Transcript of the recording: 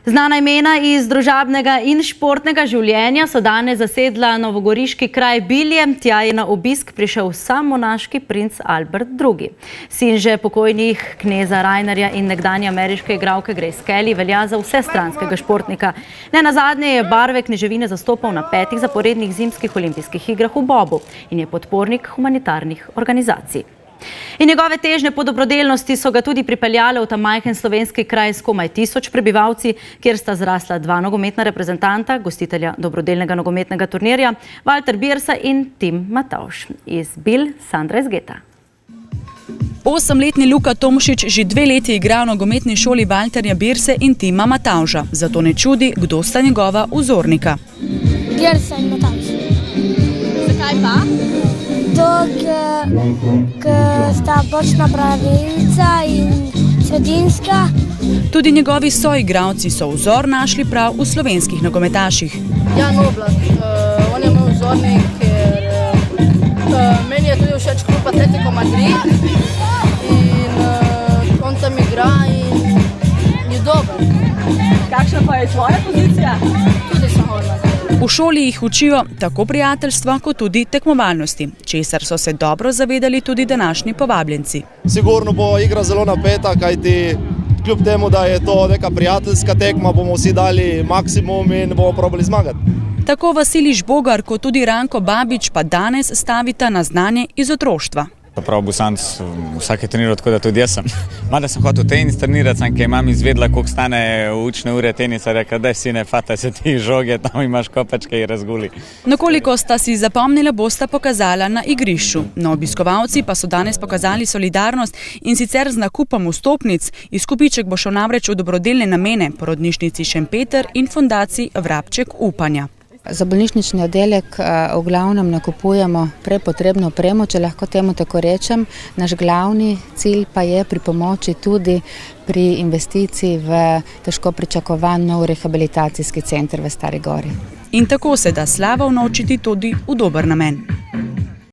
Znana imena iz družabnega in športnega življenja so danes zasedla novogoriški kraj Bilje. Tja je na obisk prišel sam monaški princ Albert II. Sin že pokojnih kneza Rainerja in nekdanje ameriške igralke Grace Kelly velja za vsestranskega športnika. Nenazadnje je barve kneževine zastopal na 5 zaporednih zimskih olimpijskih igrah v bobu in je podpornik humanitarnih organizacij. In njegove težnje po dobrodelnosti so ga tudi pripeljale v ta majhen slovenski kraj s komaj 1000 prebivalci, kjer sta zrasla 2 nogometna reprezentanta, gostitelja dobrodelnega nogometnega turnirja, Walter Birsa in Tim Matavž. Iz Bil, Sandra Izgeta. 8-letni Luka Tomšič že 2 leti igra v nogometni šoli Walterja Birse in Tima Matavža. Zato ne čudi, kdo sta njegova vzornika. Birsa in Matavž. Zakaj pa? Ker sta bočna branilca in sredinska. Tudi njegovi soigralci so vzor našli prav v slovenskih nogometaših. Jan Oblak, on je moj vzornik, ker meni je tudi všeč klub Atletico Madrid in on tam igra in je dober. Kakšna pa je tvoja pozicija? Tudi sem horna. V šoli jih učijo tako prijateljstva kot tudi tekmovalnosti, česar so se dobro zavedali tudi današnji povabljenci. Sigurno bo igra zelo napeta, kajti kljub temu, da je to neka prijateljska tekma, bomo vsi dali maksimum in bomo probali zmagati. Tako Vasilij Žbogar kot tudi Ranko Babič pa danes stavita na znanje iz otroštva. Prav Busanc vsake treniral, tako da tudi jaz sem. Mada sem hotel tenis trenirati, sem, ker je mama izvedela, koliko stane učne ure tenisa, rekla, daj sine, fata se ti žoge, tam imaš kopačke in razguli. Nakoliko sta si zapomnila, bosta pokazala na igrišču. No, obiskovalci pa so danes pokazali solidarnost in sicer z nakupom vstopnic. Izkupiček bo šel namreč v dobrodelne namene, porodnišnici Šempeter in fundaciji Vrabček upanja. Za bolnišnični oddelek v glavnem nakupujemo prepotrebno opremo, če lahko temu tako rečem. Naš glavni cilj pa je pripomoči tudi pri investiciji v težko pričakovan nov rehabilitacijski center v Stari Gori. In tako se da slava unovčiti tudi v dober namen.